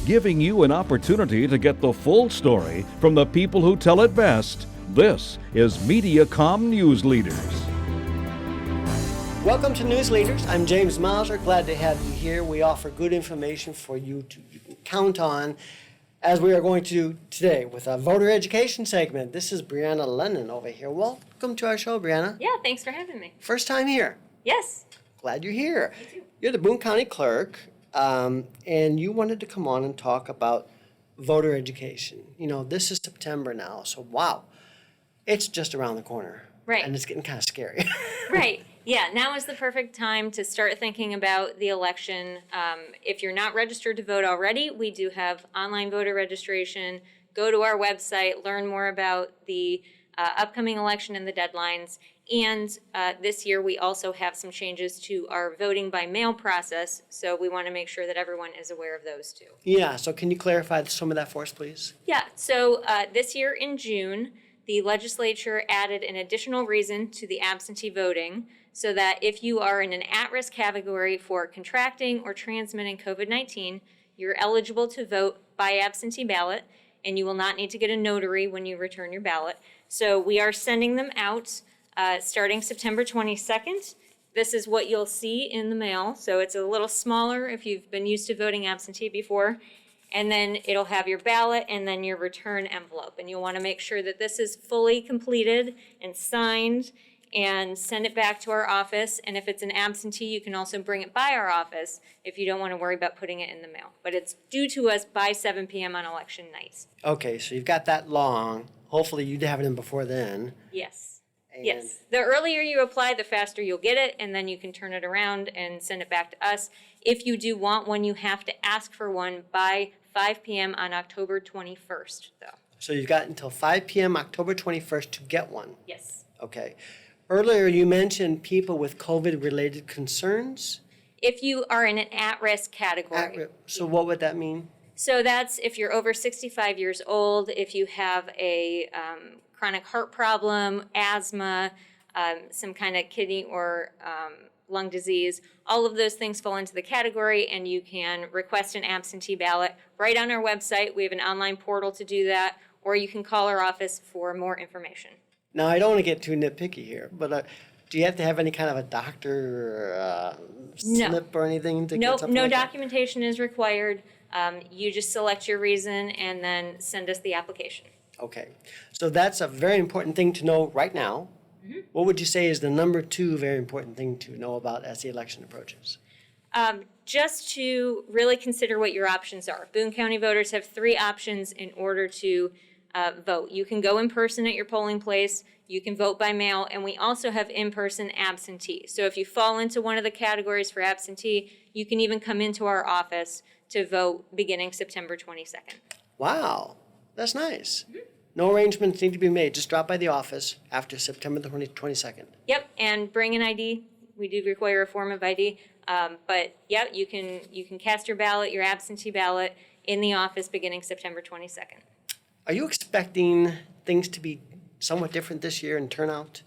giving you an opportunity to get the full story from the people who tell it best. This is Mediacom Newsleaders. Welcome to Newsleaders. I'm James Mauser. Glad to have you here. We offer good information for you to count on, as we are going to do today with a voter education segment. This is Brianna Lennon over here. Welcome to our show, Brianna. Yeah, thanks for having me. First time here. Yes. Glad you're here. Me too. You're the Boone County Clerk, and you wanted to come on and talk about voter education. You know, this is September now, so wow, it's just around the corner. Right. And it's getting kind of scary. Right. Yeah, now is the perfect time to start thinking about the election. If you're not registered to vote already, we do have online voter registration. Go to our website, learn more about the upcoming election and the deadlines. And this year, we also have some changes to our voting by mail process, so we want to make sure that everyone is aware of those too. Yeah, so can you clarify some of that for us, please? Yeah, so this year in June, the legislature added an additional reason to the absentee voting so that if you are in an at-risk category for contracting or transmitting COVID-19, you're eligible to vote by absentee ballot, and you will not need to get a notary when you return your ballot. So we are sending them out starting September 22nd. This is what you'll see in the mail. So it's a little smaller if you've been used to voting absentee before. And then it'll have your ballot and then your return envelope. And you'll want to make sure that this is fully completed and signed and send it back to our office. And if it's an absentee, you can also bring it by our office if you don't want to worry about putting it in the mail. But it's due to us by 7 p.m. on election night. Okay, so you've got that long. Hopefully you'd have it in before then. Yes. Yes. The earlier you apply, the faster you'll get it, and then you can turn it around and send it back to us. If you do want one, you have to ask for one by 5 p.m. on October 21st, though. So you've got until 5 p.m. October 21st to get one. Yes. Okay. Earlier you mentioned people with COVID-related concerns. If you are in an at-risk category. So what would that mean? So that's if you're over 65 years old, if you have a chronic heart problem, asthma, some kind of kidney or lung disease, all of those things fall into the category, and you can request an absentee ballot right on our website. We have an online portal to do that, or you can call our office for more information. Now, I don't want to get too nitpicky here, but do you have to have any kind of a doctor or slip or anything to get something No like that? documentation is required. You just select your reason and then send us the application. Okay. So that's a very important thing to know right now. Mm-hmm. What would you say is the number 2 very important thing to know about as the election approaches? Just to really consider what your options are. Boone County voters have 3 options in order to vote. You can go in person at your polling place, you can vote by mail, and we also have in-person absentee. So if you fall into one of the categories for absentee, you can even come into our office to vote beginning September 22nd. Wow, that's nice. Mm-hmm. No arrangements need to be made. Just drop by the office after September the 22nd. Yep, and bring an ID. We do require a form of ID. But yeah, you can cast your ballot, your absentee ballot, in the office beginning September 22nd. Are you expecting things to be somewhat different this year in turnout?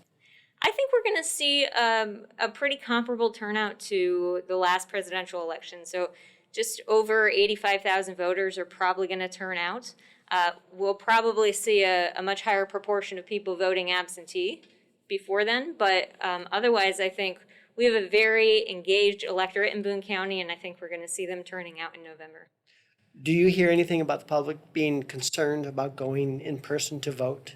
I think we're going to see a pretty comparable turnout to the last presidential election. So just over 85,000 voters are probably going to turn out. We'll probably see a much higher proportion of people voting absentee before then. But otherwise, I think we have a very engaged electorate in Boone County, and I think we're going to see them turning out in November. Do you hear anything about the public being concerned about going in person to vote?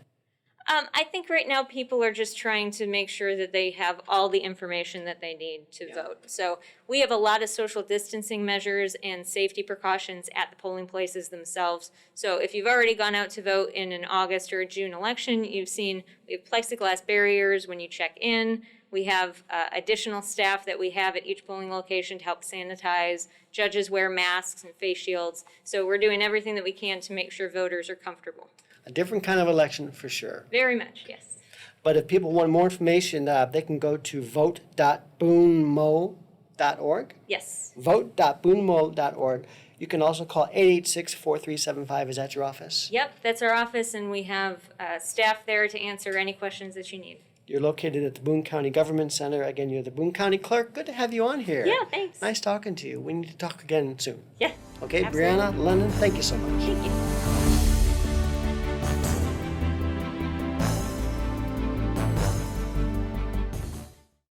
I think right now people are just trying to make sure that they have all the information that they need to vote. So we have a lot of social distancing measures and safety precautions at the polling places themselves. So if you've already gone out to vote in an August or a June election, you've seen we have plexiglass barriers when you check in. We have additional staff that we have at each polling location to help sanitize. Judges wear masks and face shields. So we're doing everything that we can to make sure voters are comfortable. A different kind of election for sure. Very much, yes. But if people want more information, they can go to vote.boonemo.org. Yes. Vote.boonemo.org. You can also call 886-4375. Is that your office? Yep, that's our office, and we have staff there to answer any questions that you need. You're located at the Boone County Government Center. Again, you're the Boone County Clerk. Good to have you on here. Yeah, thanks. Nice talking to you. We need to talk again soon. Yeah. Okay, Absolutely. Brianna, Lennon, thank you so much. Thank you.